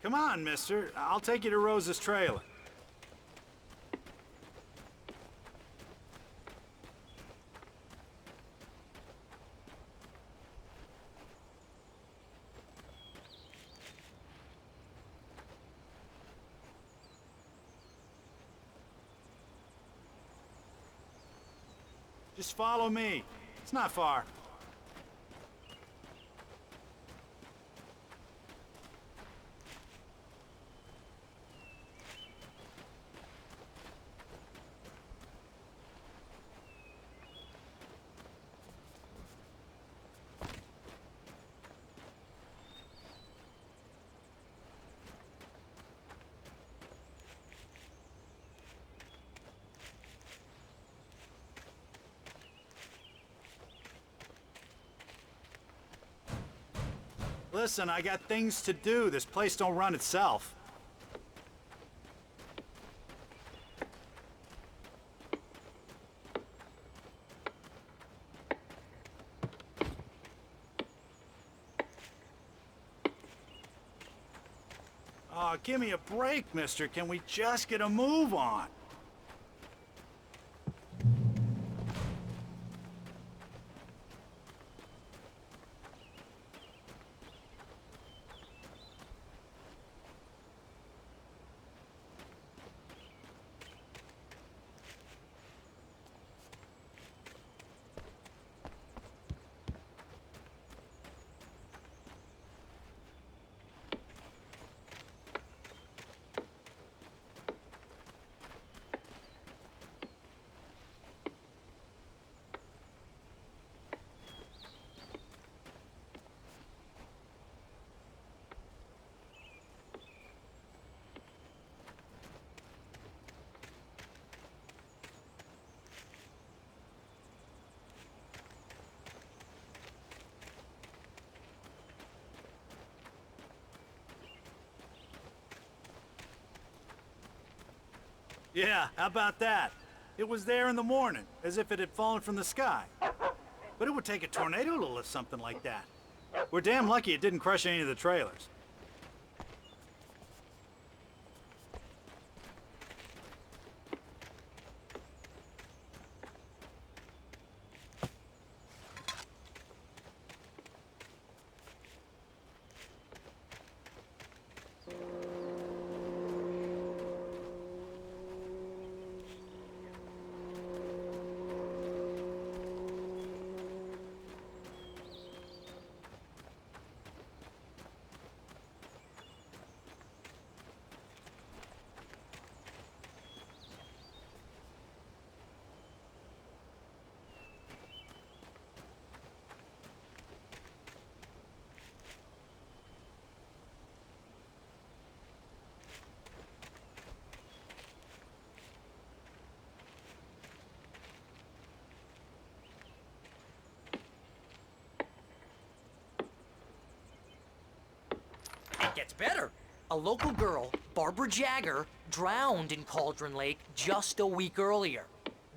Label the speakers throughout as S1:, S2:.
S1: Come on, mister. I'll take you to Rose's trailer. Just follow me. It's not far. Listen, I got things to do. This place don't run itself. Oh, give me a break, mister. Can we just get a move on? Yeah, how about that? It was there in the morning, as if it had fallen from the sky. But it would take a tornado to lift something like that. We're damn lucky it didn't crush any of the trailers.
S2: It gets better. A local girl, Barbara Jagger, drowned in Cauldron Lake just a week earlier.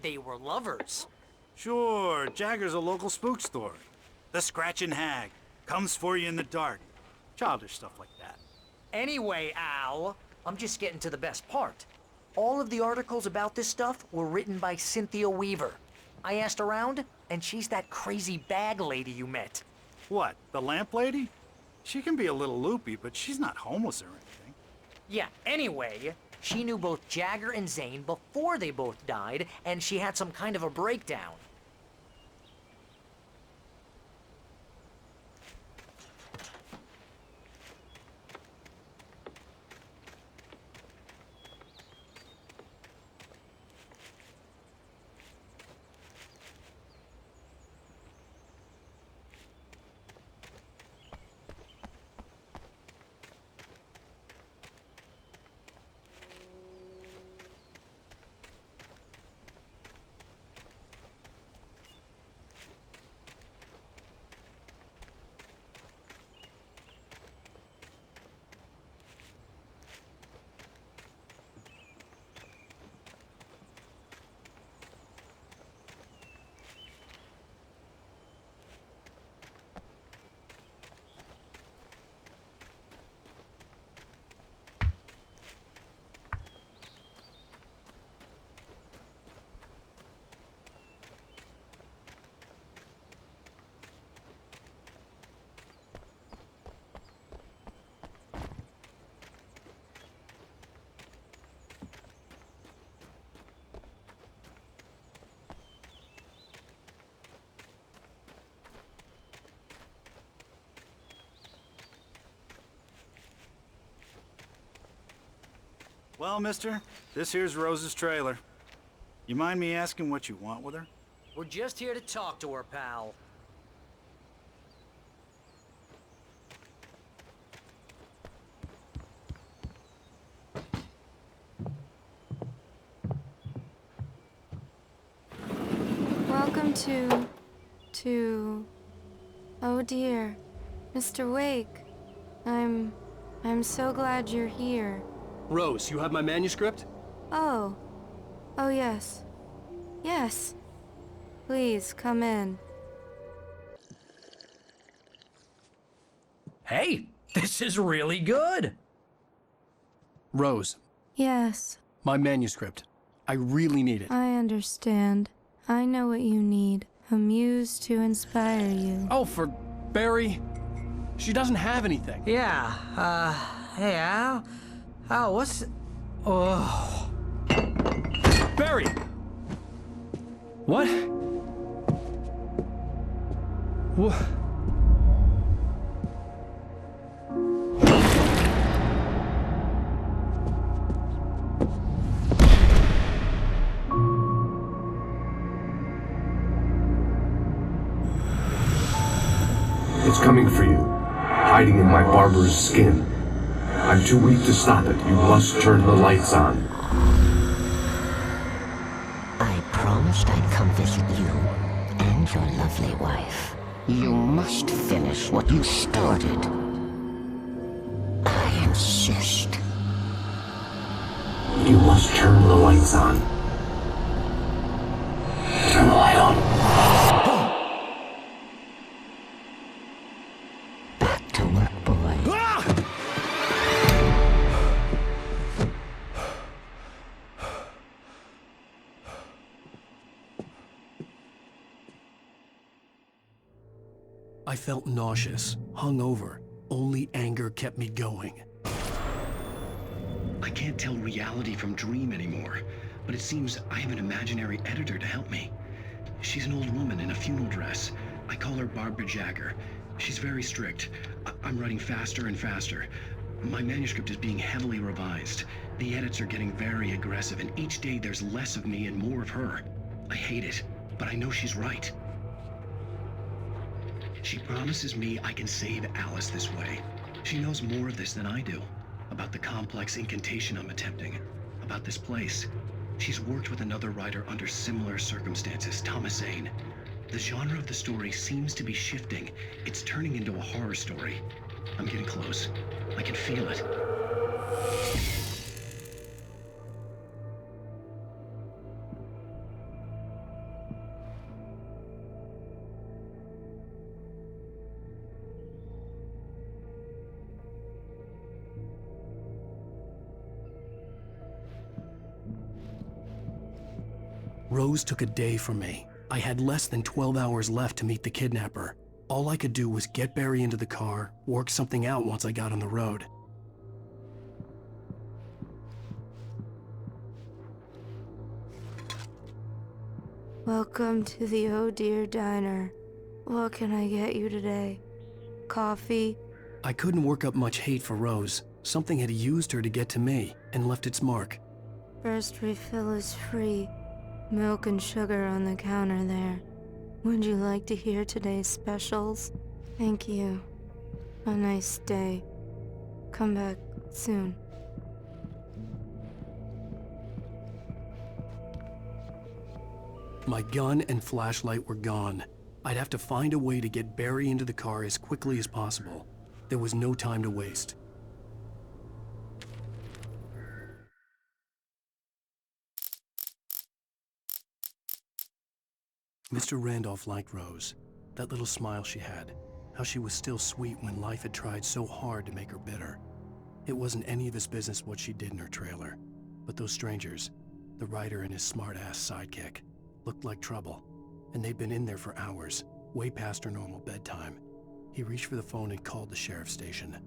S2: They were lovers.
S1: Sure, Jagger's a local spook story. The Scratching Hag comes for you in the dark. Childish stuff like that.
S2: Anyway, Al, I'm just getting to the best part. All of the articles about this stuff were written by Cynthia Weaver. I asked around, and she's that crazy bag lady you met.
S1: What, the lamp lady? She can be a little loopy, but she's not homeless or anything.
S2: Yeah, anyway, she knew both Jagger and Zane before they both died, and she had some kind of a breakdown.
S1: Well, mister, this here's Rose's trailer. You mind me asking what you want with her?
S2: We're just here to talk to her, pal.
S3: Welcome to... Oh dear, Mr. Wake. I'm so glad you're here.
S4: Rose, you have my manuscript?
S3: Oh. Oh yes. Yes. Please, come in.
S2: Hey, this is really good.
S4: Rose,
S3: Yes,
S4: my manuscript. I really need it.
S3: I understand. I know what you need. A muse to inspire you.
S4: Oh, for Barry? She doesn't have anything.
S2: Yeah, hey, Al? Oh, what's... Oh...
S4: Barry! What? What?
S5: It's coming for you, hiding in my barber's skin. I'm too weak to stop it. You must turn the lights on.
S6: I promised I'd come visit you and your lovely wife. You must finish what you started. I insist.
S5: You must turn the lights on. Turn the light on.
S6: Back to work, boy.
S4: I felt nauseous, hungover. Only anger kept me going.
S7: I can't tell reality from dream anymore, but it seems I have an imaginary editor to help me. She's an old woman in a funeral dress. I call her Barbara Jagger. She's very strict. I'm writing faster and faster. My manuscript is being heavily revised. The edits are getting very aggressive, and each day there's less of me and more of her. I hate it, but I know she's right. She promises me I can save Alice this way. She knows more of this than I do. About the complex incantation I'm attempting. About this place. She's worked with another writer under similar circumstances, Thomas Zane. The genre of the story seems to be shifting. It's turning into a horror story. I'm getting close. I can feel it.
S4: Rose took a day from me. I had less than 12 hours left to meet the kidnapper. All I could do was get Barry into the car, work something out once I got on the road.
S3: Welcome to the Oh Dear Diner. What can I get you today? Coffee?
S4: I couldn't work up much hate for Rose. Something had used her to get to me and left its mark.
S3: First refill is free. Milk and sugar on the counter there. Would you like to hear today's specials? Thank you. A nice day. Come back soon.
S4: My gun and flashlight were gone. I'd have to find a way to get Barry into the car as quickly as possible. There was no time to waste. Mr. Randolph liked Rose. That little smile she had. How she was still sweet when life had tried so hard to make her bitter. It wasn't any of his business what she did in her trailer. But those strangers, the writer and his smart-ass sidekick, looked like trouble. And they'd been in there for hours, way past her normal bedtime. He reached for the phone and called the sheriff's station.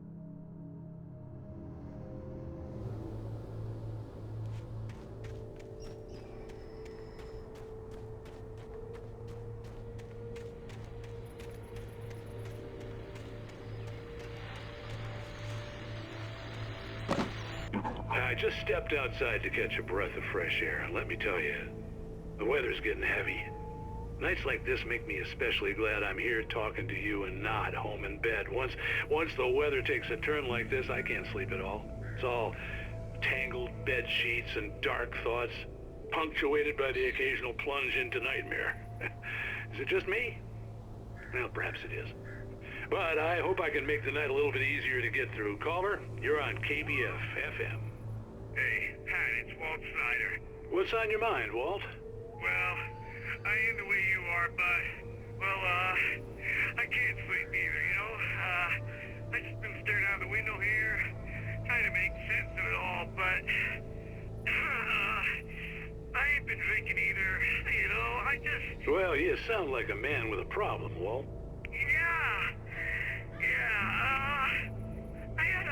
S8: I just stepped outside to catch a breath of fresh air. Let me tell you, the weather's getting heavy. Nights like this make me especially glad I'm here talking to you and not home in bed. Once the weather takes a turn like this, I can't sleep at all. It's all tangled bed sheets and dark thoughts, punctuated by the occasional plunge into nightmare. Is it just me? Well, perhaps it is. But I hope I can make the night a little bit easier to get through. Caller, you're on KBF FM.
S9: Hey, Pat, it's Walt Snyder.
S8: What's on your mind, Walt?
S9: Well, I am the way you are, but, well, I can't sleep either, you know? I just been staring out the window here, trying to make sense of it all, but, I ain't been drinking either, you know?
S8: Well, you sound like a man with a problem, Walt.
S9: Yeah, I had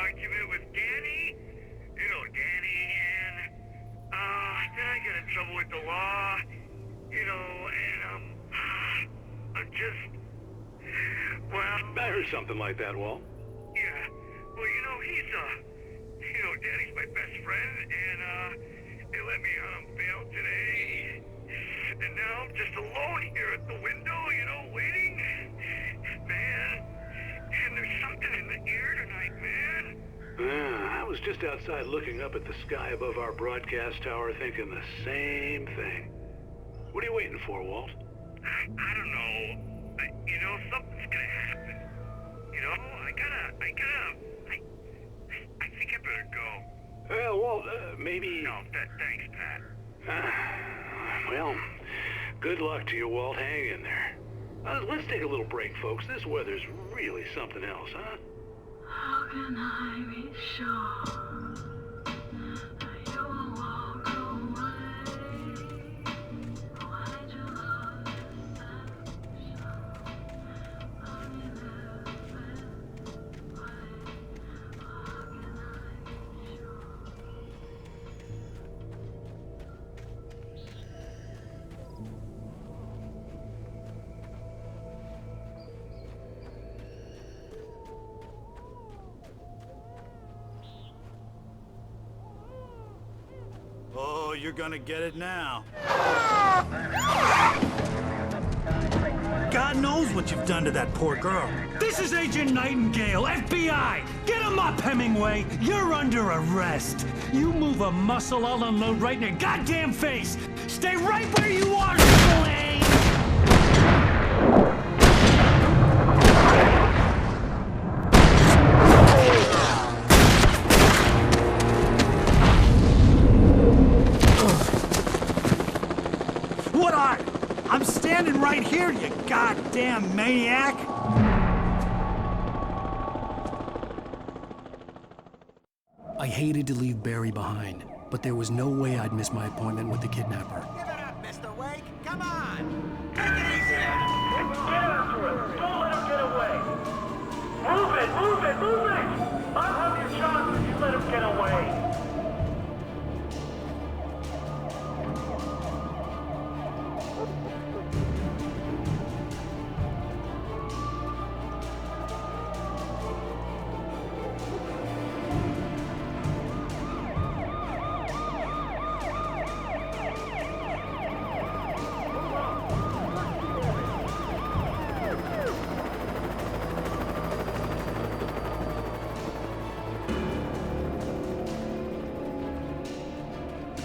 S9: argument with Danny, and, then I got in trouble with the law, and, I'm just, well...
S8: I heard something like that, Walt.
S9: Yeah, well, Danny's my best friend, and, they let me bail today, and now I'm just alone here at the window, waiting, man, and there's something in the air tonight, man.
S8: I was just outside looking up at the sky above our broadcast tower thinking the same thing. What are you waiting for, Walt?
S9: I don't know. Something's gonna happen. I think I better go.
S8: Well, Walt, maybe...
S9: No, thanks, Pat.
S8: Well, good luck to you, Walt. Hang in there. Let's take a little break, folks. This weather's really something else, huh?
S10: How can I be sure that you will walk away? Why'd you love deception? Let me live this way. How can I be sure?
S1: Oh, you're gonna get it now. God knows what you've done to that poor girl.
S11: This is Agent Nightingale, FBI! Get him up, Hemingway! You're under arrest! You move a muscle, I'll unload right in your goddamn face! Stay right where you are, Blaine!
S1: What are? I'm standing right here, you goddamn maniac!
S4: I hated to leave Barry behind, but there was no way I'd miss my appointment with the kidnapper.
S12: Give it up, Mr. Wake! Come on!
S9: Get after him! Don't let him get away! Move it! I'll have your chance if you let him get away!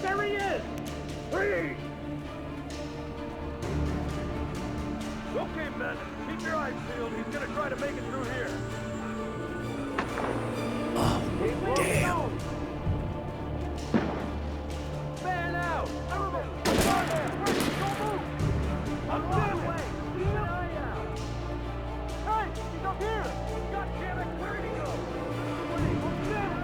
S9: There he is! Freeze! Okay, men, keep your eyes peeled. He's gonna try to make it through here.
S4: Oh, damn.
S9: Man out! Everybody, start there! Don't move! I'm standing! Keep an eye out! Hey, he's up here! God damn it, where did he go? Wait, I'm standing!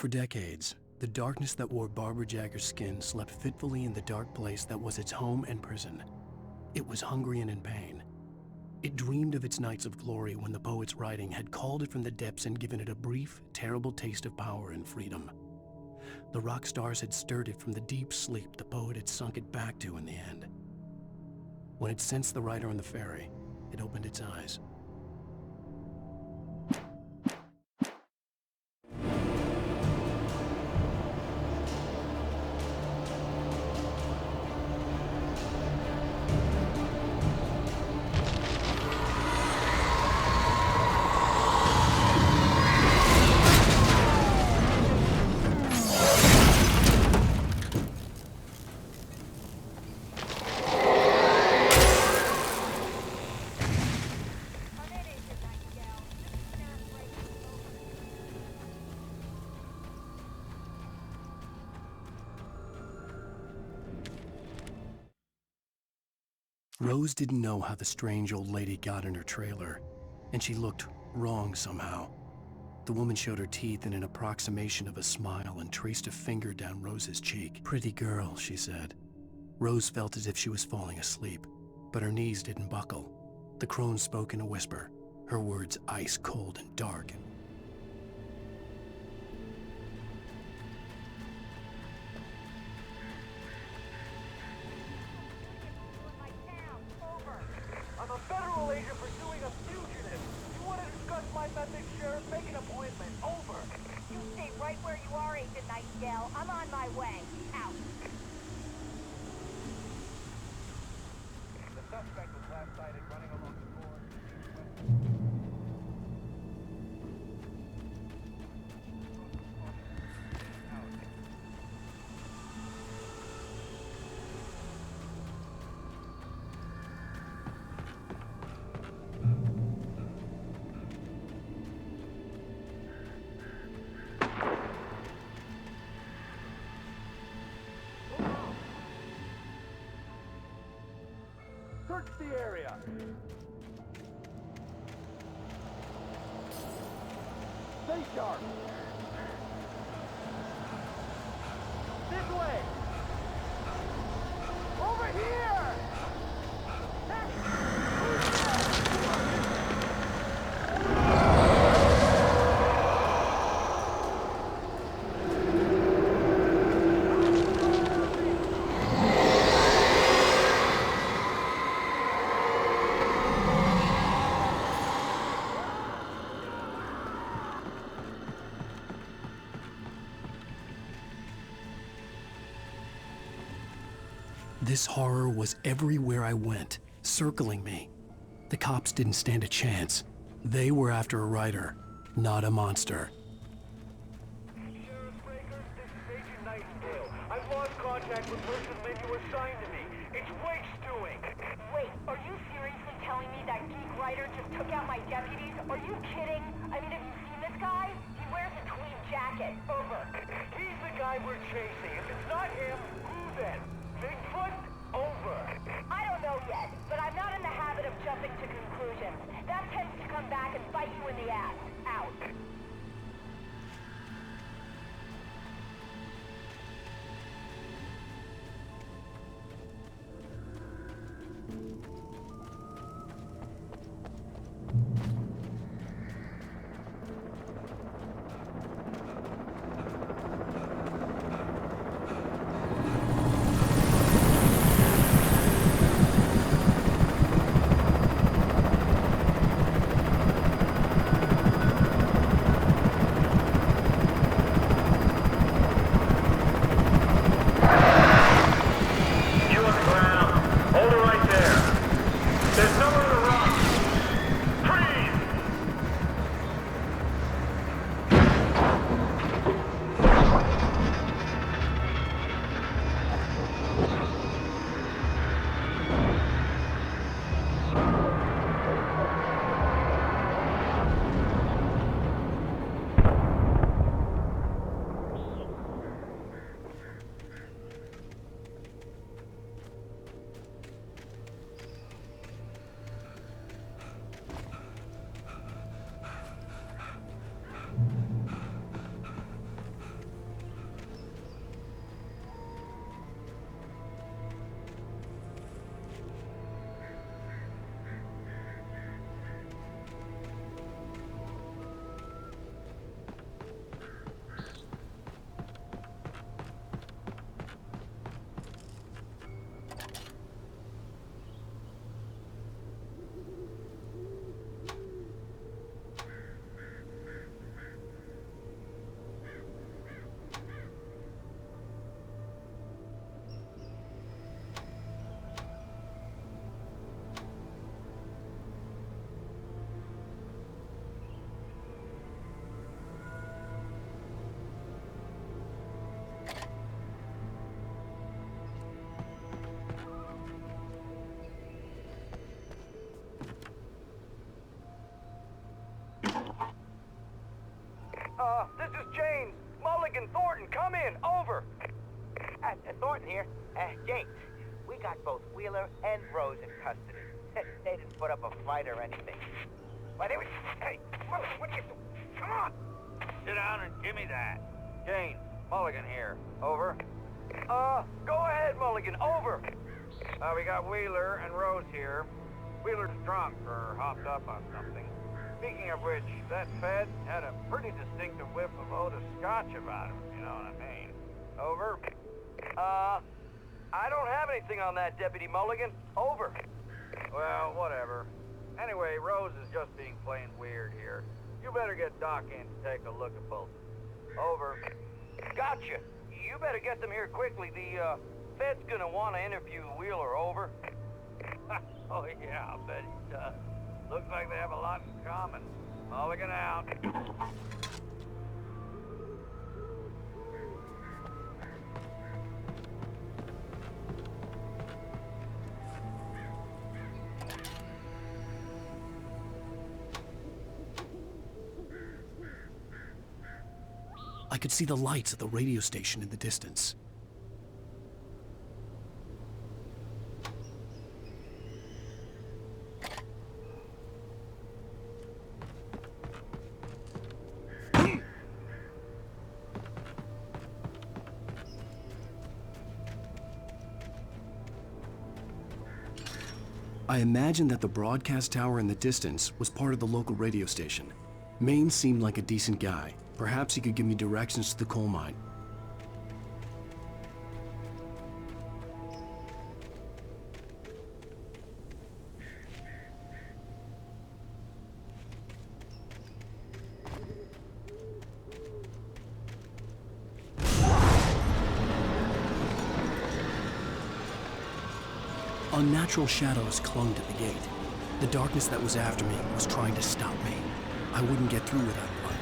S4: For decades, the darkness that wore Barbara Jagger's skin slept fitfully in the dark place that was its home and prison. It was hungry and in pain. It dreamed of its nights of glory when the poet's writing had called it from the depths and given it a brief, terrible taste of power and freedom. The rock stars had stirred it from the deep sleep the poet had sunk it back to in the end. When it sensed the writer on the ferry, it opened its eyes. Rose didn't know how the strange old lady got in her trailer, and she looked wrong somehow. The woman showed her teeth in an approximation of a smile and traced a finger down Rose's cheek. "Pretty girl," she said. Rose felt as if she was falling asleep, but her knees didn't buckle. The crone spoke in a whisper, her words ice cold and dark.
S9: I'm a federal agent pursuing a fugitive. You want to discuss my methods, Sheriff? Make an appointment. Over.
S13: You stay right where you are, Agent Nightingale. I'm on my way. Out.
S9: The suspect was last sighted running along the board. Search the area. Stay sharp. This way. Over here.
S4: This horror was everywhere I went, circling me. The cops didn't stand a chance. They were after a writer, not a monster.
S9: Sheriff Breakers, this is Agent Nightingale. I've lost contact with most of the men you assigned to me. It's Wake's doing.
S13: Wait, are you seriously telling me that geek writer just took out my deputies? Are you kidding? I mean, have you seen this guy? He wears a tweed jacket. Over.
S9: He's the guy we're chasing. If it's not him, who then? Bigfoot? Over.
S13: I don't know yet, but I'm not in the habit of jumping to conclusions. That tends to come back and bite you in the ass. Out.
S12: Mulligan, Thornton, come in. Over. Thornton here. James, we got both Wheeler and Rose in custody. They didn't put up a fight or anything. But it was... Hey, Mulligan, what are you doing? Come on. Sit down and give me that. James, Mulligan here. Over. Go ahead, Mulligan. Over. We got Wheeler and Rose here. Wheeler's drunk or hopped up on something. Speaking of which, that Fed had a pretty distinctive whiff of Otis Scotch about him, you know what I mean. Over. I don't have anything on that, Deputy Mulligan. Over. Well, whatever. Anyway, Rose is just being plain weird here. You better get Doc in to take a look at both. Over. Gotcha. You better get them here quickly. The, Fed's gonna want to interview Wheeler. Over. Oh, yeah, I'll bet he does. Looks like they have a lot in common. Mulligan out.
S4: I could see the lights of the radio station in the distance. I imagined that the broadcast tower in the distance was part of the local radio station. Maine seemed like a decent guy. Perhaps he could give me directions to the coal mine. Unnatural shadows clung to the gate. The darkness that was after me was trying to stop me. I wouldn't get through without one.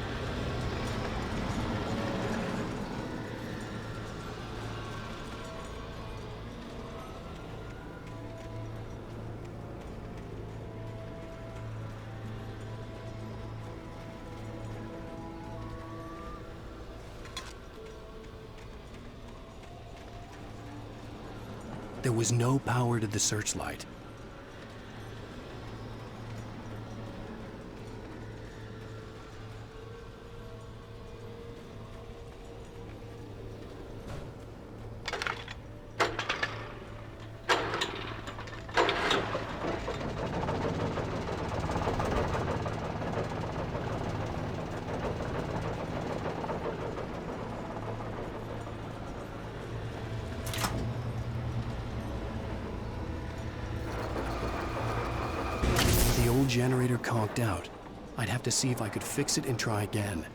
S4: There was no power to the searchlight. The old generator conked out. I'd have to see if I could fix it and try again.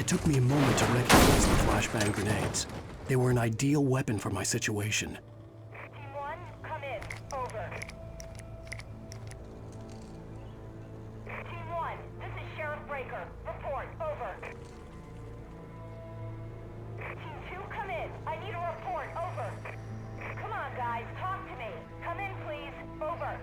S4: It took me a moment to recognize the flashbang grenades. They were an ideal weapon for my situation.
S13: Team 1, come in. Over. Team 1, this is Sheriff Breaker. Report. Over. Team 2, come in. I need a report. Over. Come on, guys. Talk to me. Come in, please. Over.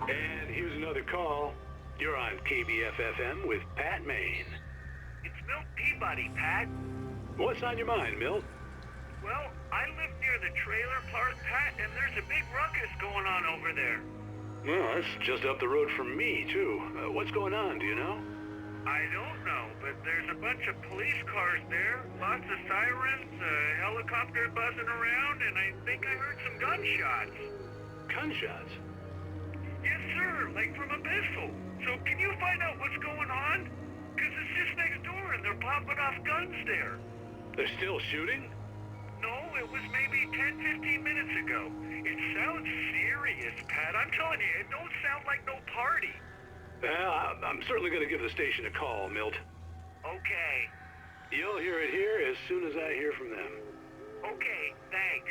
S8: And here's another call. You're on KBF-FM with Pat Maine.
S9: It's Milt Peabody, Pat.
S8: What's on your mind, Milt?
S9: Well, I live near the trailer park, Pat, and there's a big ruckus going on over there.
S8: Well, that's just up the road from me, too. What's going on, do you know?
S9: I don't know, but there's a bunch of police cars there, lots of sirens, a helicopter buzzing around, and I think I heard some gunshots.
S8: Gunshots?
S9: Yes, sir, like from a pistol. So can you find out what's going on? Because it's just next door and they're popping off guns there.
S8: They're still shooting?
S9: No, it was maybe 10, 15 minutes ago. It sounds serious, Pat. I'm telling you, it don't sound like no party.
S8: Well, I'm certainly going to give the station a call, Milt.
S9: Okay.
S8: You'll hear it here as soon as I hear from them.
S9: Okay, thanks.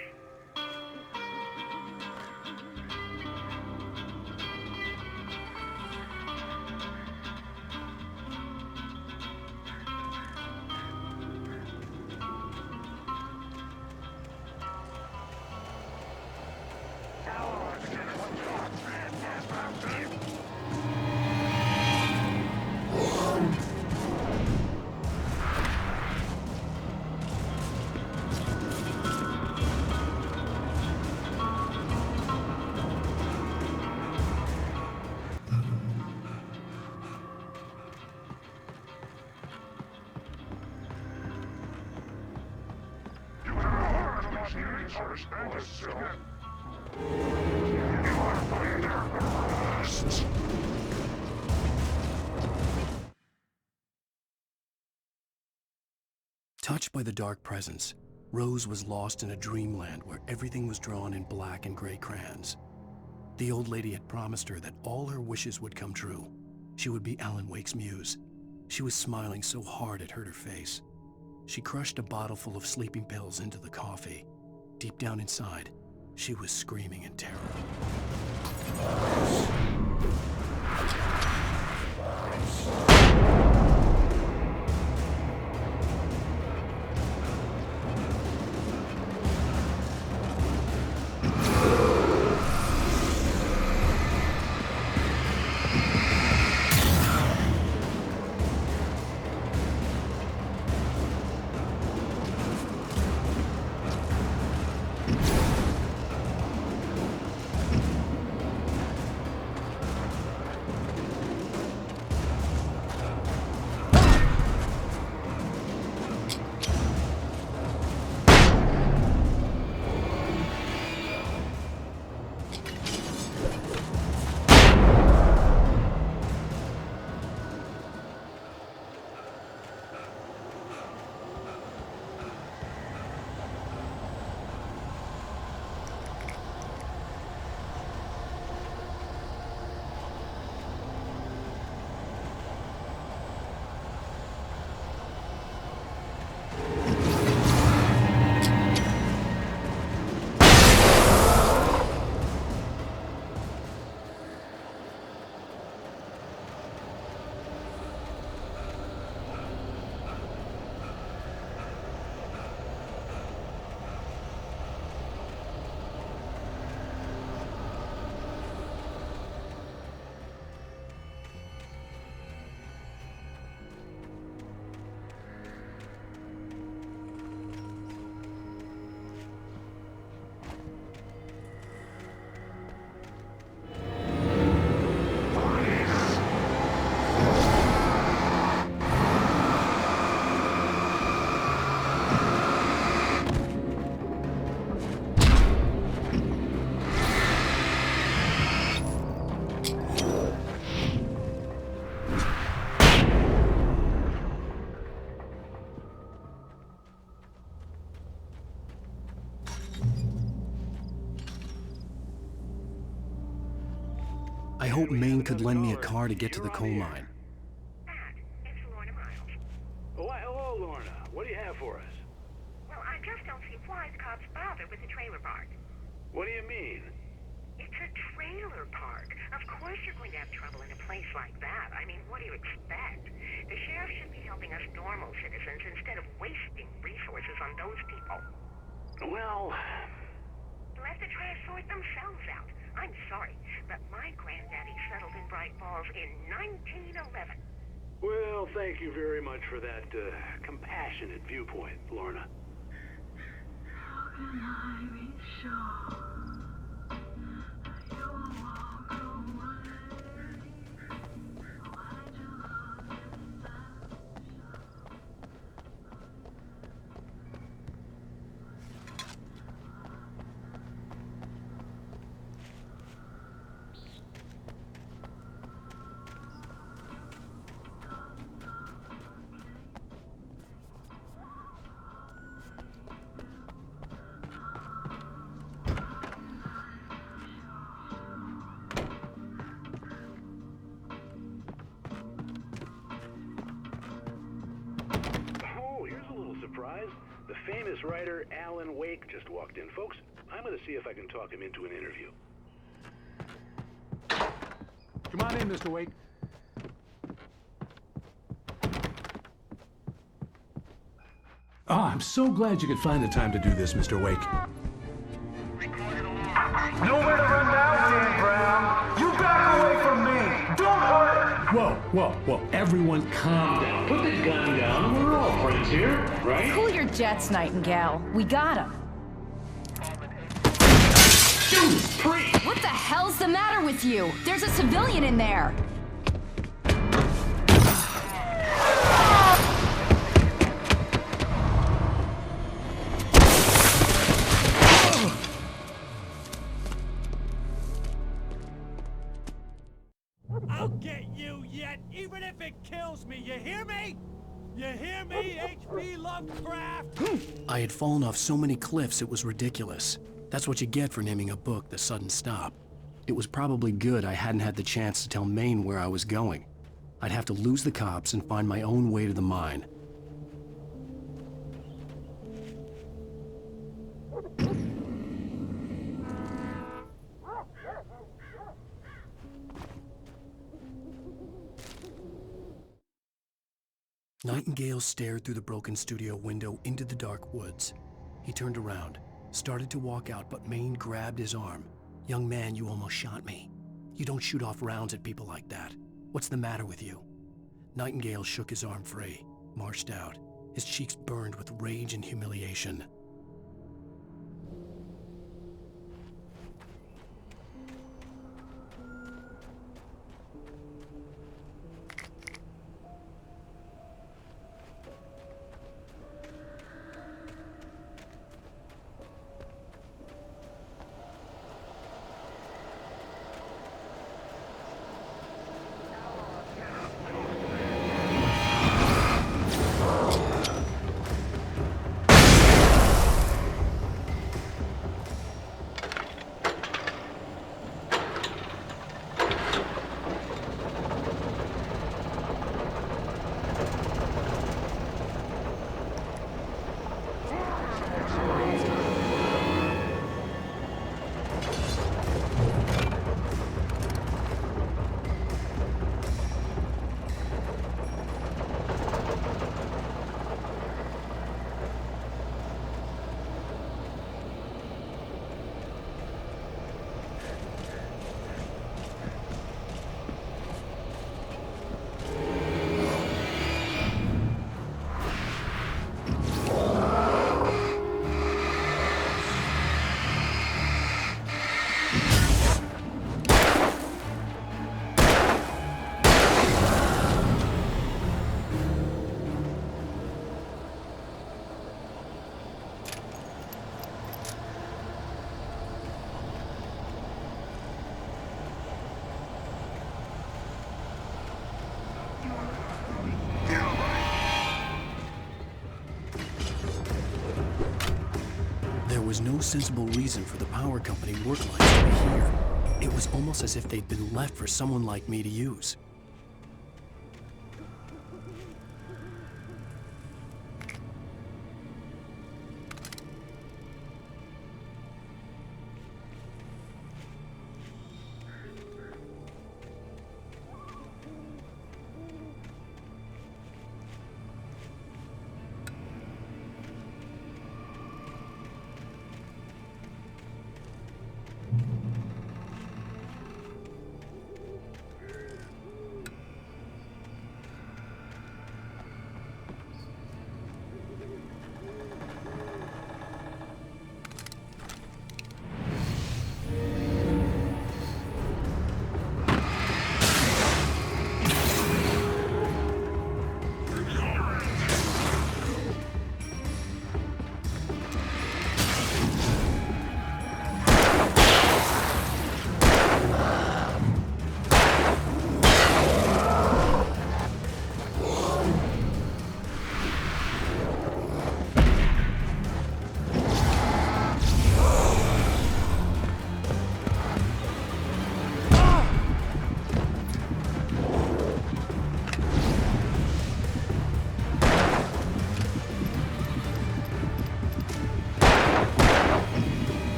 S4: Touched by the dark presence, Rose was lost in a dreamland where everything was drawn in black and gray crayons. The old lady had promised her that all her wishes would come true. She would be Alan Wake's muse. She was smiling so hard it hurt her face. She crushed a bottle full of sleeping pills into the coffee. Deep down inside, she was screaming in terror. I hoped Maine could lend me a car to get to the coal mine.
S8: Oh, hello, Lorna. What do you have for us?
S14: Well, I just don't see why the cops bother with the trailer park.
S8: What do you mean?
S14: It's a trailer park. Of course you're going to have trouble in a place like that. I mean, what do you expect? The sheriff should be helping us normal citizens instead of wasting resources on those people.
S8: Well...
S14: Let the trash sort themselves out. I'm sorry, but my granddaddy settled in Bright Falls in 1911.
S8: Well, thank you very much for that compassionate viewpoint, Lorna.
S10: How can I be sure you won't walk away? Why do love is that
S8: The famous writer Alan Wake just walked in. Folks, I'm going to see if I can talk him into an interview.
S15: Come on in, Mr. Wake. Oh, I'm so glad you could find the time to do this, Mr. Wake.
S9: Nowhere to run now, Dan Brown. You back away from me. Don't hurt.
S15: Whoa. Everyone calm down. Put the gun down. We're all friends here, right?
S16: Cool your jets, Nightingale. We got him.
S15: Judas Priest!
S16: What the hell's the matter with you? There's a civilian in there.
S11: I'll get you yet, even if it kills me, you hear me? You hear me, H.P. Lovecraft?
S4: I had fallen off so many cliffs it was ridiculous. That's what you get for naming a book The Sudden Stop. It was probably good I hadn't had the chance to tell Maine where I was going. I'd have to lose the cops and find my own way to the mine. Nightingale stared through the broken studio window into the dark woods. He turned around, started to walk out, but Maine grabbed his arm. "Young man, you almost shot me. You don't shoot off rounds at people like that. What's the matter with you?" Nightingale shook his arm free, marched out. His cheeks burned with rage and humiliation. There was no sensible reason for the power company work lights to be here. It was was almost as if they'd been left for someone like me to use.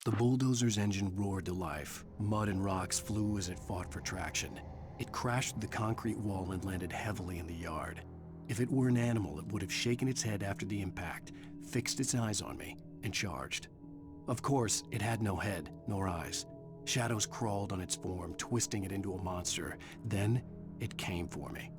S4: The bulldozer's engine roared to life. Mud and rocks flew as it fought for traction. It crashed through the concrete wall and landed heavily in the yard. If it were an animal, it would have shaken its head after the impact, fixed its eyes on me, and charged. Of course, it had no head, nor eyes. Shadows crawled on its form, twisting it into a monster. Then, it came for me.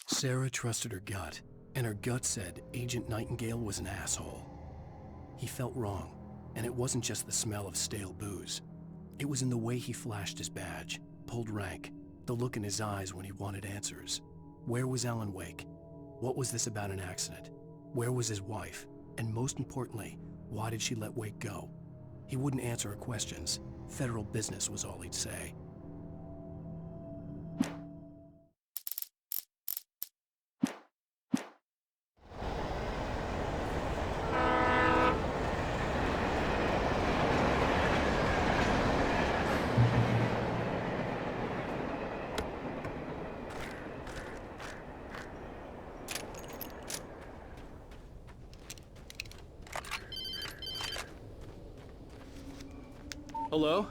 S4: Sarah trusted her gut, and her gut said Agent Nightingale was an asshole. He felt wrong, and it wasn't just the smell of stale booze. It was in the way he flashed his badge, pulled rank, the look in his eyes when he wanted answers. Where was Alan Wake? What was this about an accident? Where was his wife? And most importantly, why did she let Wake go? He wouldn't answer her questions. Federal business was all he'd say.
S17: Hello?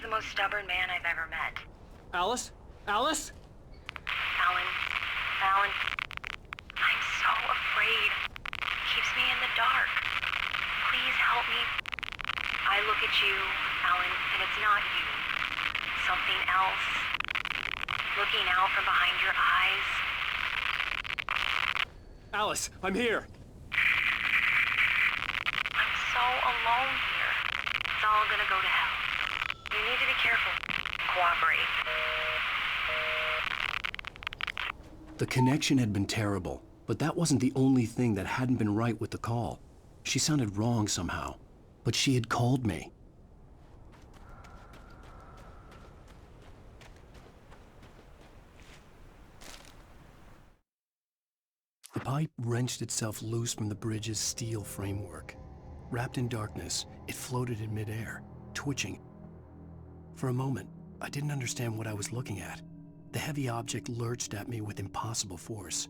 S13: The most stubborn man I've ever met.
S17: Alice? Alice?
S13: Alan, I'm so afraid. Keeps me in the dark. Please help me. I look at you, Alan, and it's not you. Something else. Looking out from behind your eyes.
S17: Alice, I'm here.
S13: I'm so alone here. It's all gonna go to hell. You need to be careful. Cooperate.
S4: The connection had been terrible, but that wasn't the only thing that hadn't been right with the call. She sounded wrong somehow, but she had called me. The pipe wrenched itself loose from the bridge's steel framework. Wrapped in darkness, it floated in midair, twitching. For a moment, I didn't understand what I was looking at. The heavy object lurched at me with impossible force.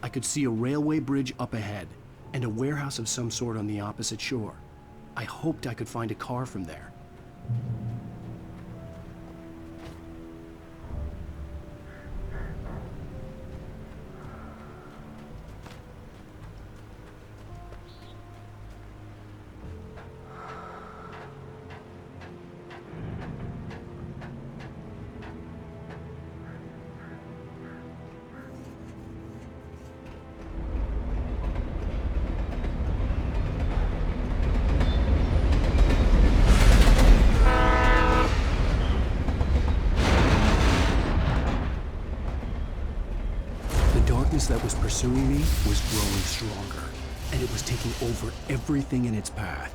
S4: I could see a railway bridge up ahead, and a warehouse of some sort on the opposite shore. I hoped I could find a car from there. That was pursuing me was growing stronger, and it was taking over everything in its path.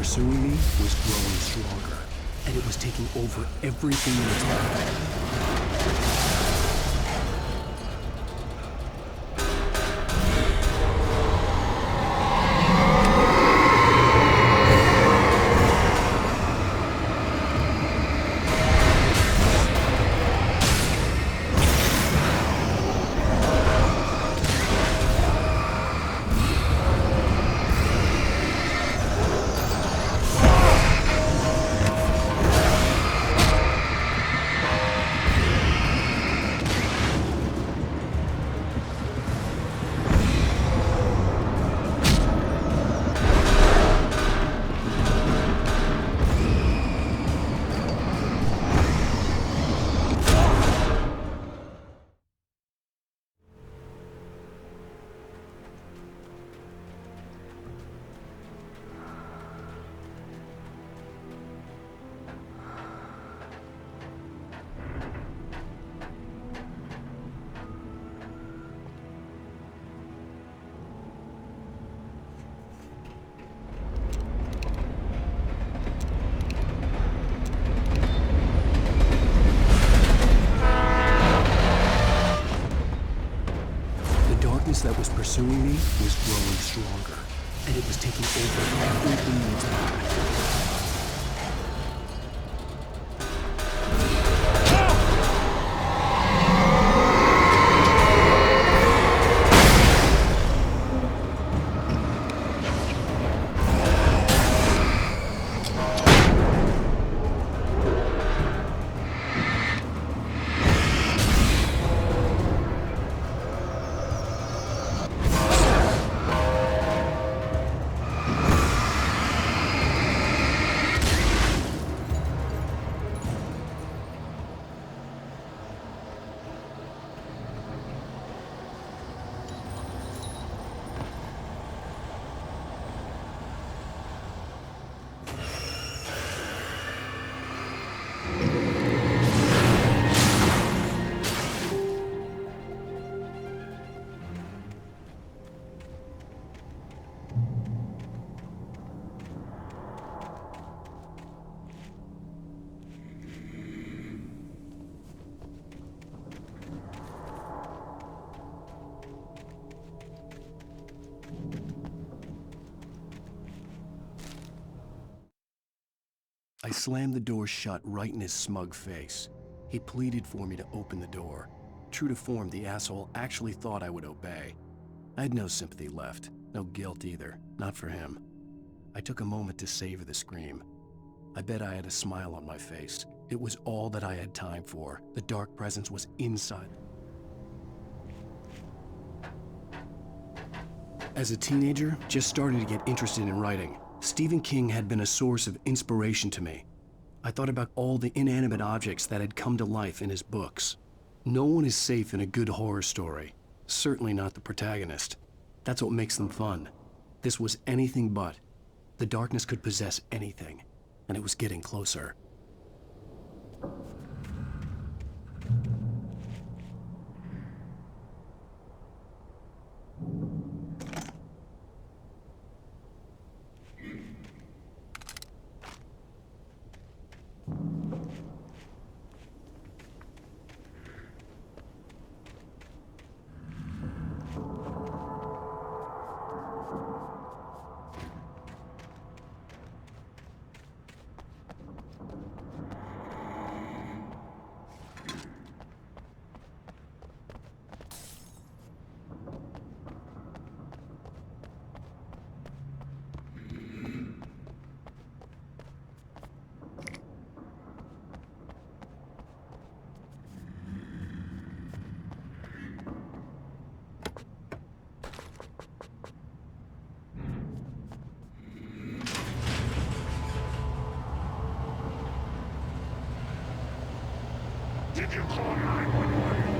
S4: pursuing me was growing stronger, and it was taking over everything in its path. That was pursuing me was growing stronger, and it was taking over everything in its path. I slammed the door shut right in his smug face. He pleaded for me to open the door. True to form, the asshole actually thought I would obey. I had no sympathy left, no guilt either, not for him. I took a moment to savor the scream. I bet I had a smile on my face. It was all that I had time for. The dark presence was inside. As a teenager, just starting to get interested in writing, Stephen King had been a source of inspiration to me. I thought about all the inanimate objects that had come to life in his books. No one is safe in a good horror story, certainly not the protagonist. That's what makes them fun. This was anything but. The darkness could possess anything, and it was getting closer.
S9: Did you call 911?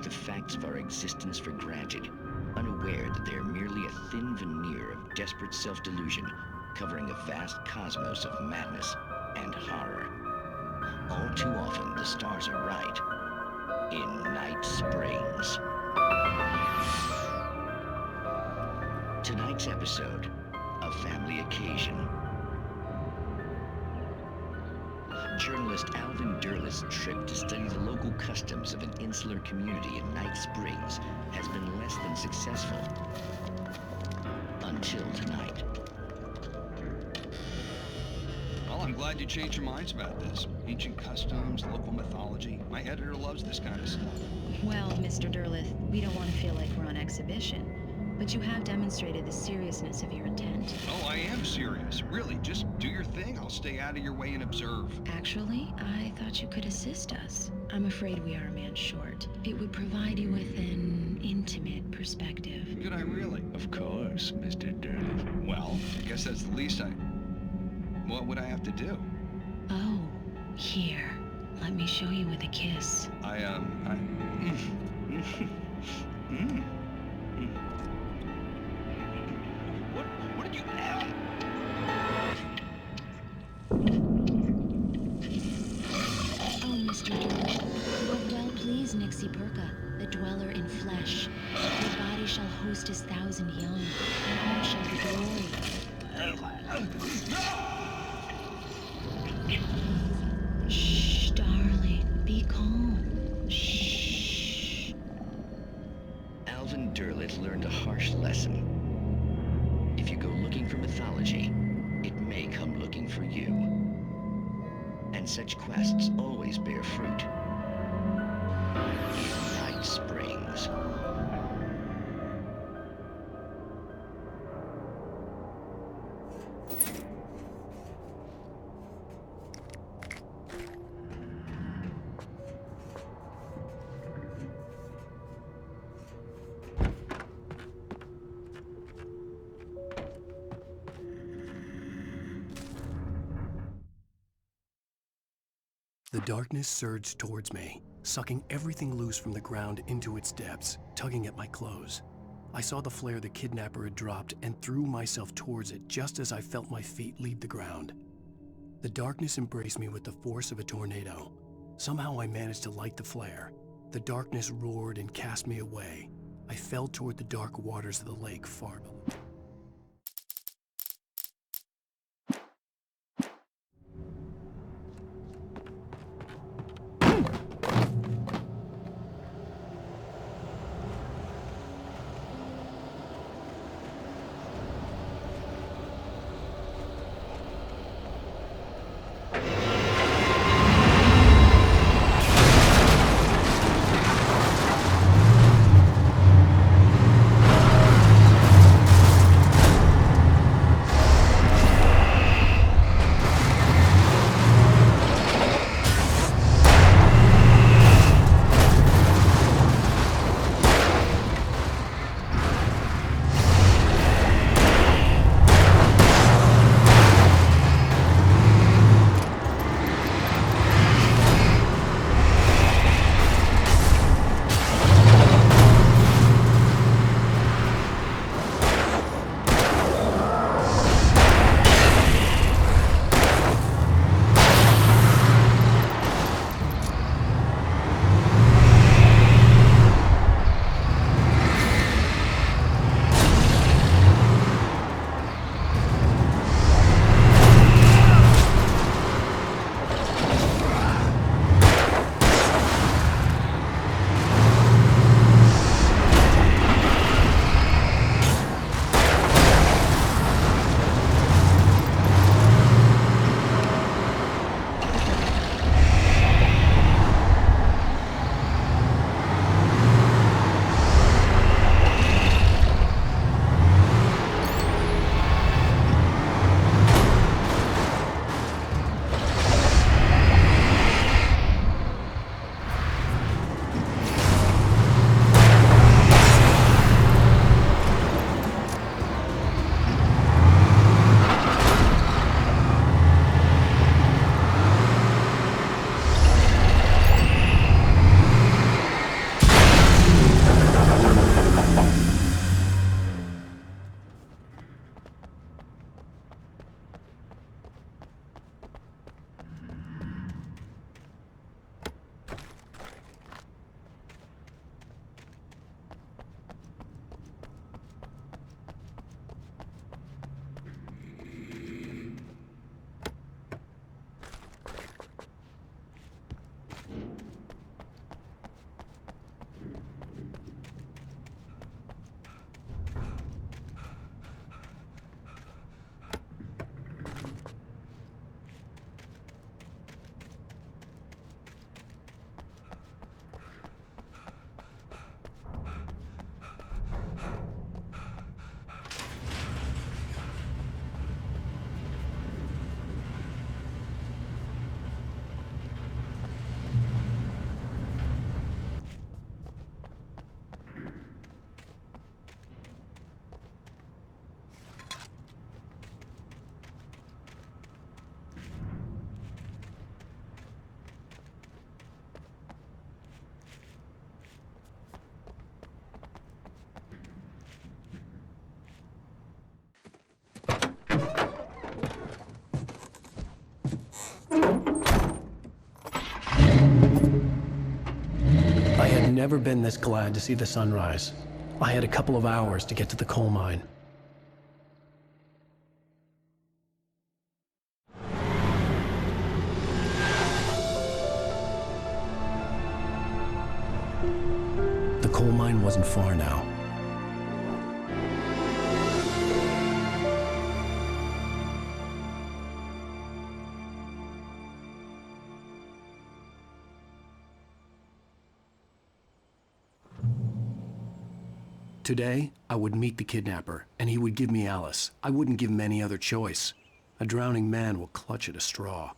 S18: the facts of our existence for granted, unaware that they are merely a thin veneer of desperate self-delusion covering a vast cosmos of madness and horror. All too often, the stars are right. In Night Springs. Tonight's episode, A Family Occasion. Journalist Alvin Derleth's trip to study the local customs of an insular community in Night Springs has been less than successful. Until tonight.
S19: Well, I'm glad you changed your minds about this. Ancient customs, local mythology. My editor loves this kind of stuff.
S20: Well, Mr. Derleth, we don't want to feel like we're on exhibition. But you have demonstrated the seriousness of your intent.
S19: Oh, I am serious. Really, just do your thing. I'll stay out of your way and observe.
S20: Actually, I thought you could assist us. I'm afraid we are a man short. It would provide you with an intimate perspective.
S19: Could I really?
S18: Of course, Mr. Derleth.
S19: Well, I guess that's the least I... What would I have to do?
S20: Oh, here. Let me show you with a kiss.
S19: What did you have?
S20: Oh, Mr. Derleth, look well pleased, Nixie Perka, the dweller in flesh. Your body shall host his 1,000 young, and all shall be glory. Shh, darling, be calm. Shh.
S18: Alvin Derleth learned a harsh lesson. If you go looking for mythology, it may come looking for you. And such quests always bear fruit. In Night Springs.
S4: The darkness surged towards me, sucking everything loose from the ground into its depths, tugging at my clothes. I saw the flare the kidnapper had dropped and threw myself towards it just as I felt my feet leave the ground. The darkness embraced me with the force of a tornado. Somehow I managed to light the flare. The darkness roared and cast me away. I fell toward the dark waters of the lake far below. never been this glad to see the sunrise. I had a couple of hours to get to the coal mine. The coal mine wasn't far now. Today, I would meet the kidnapper, and he would give me Alice. I wouldn't give him any other choice. A drowning man will clutch at a straw.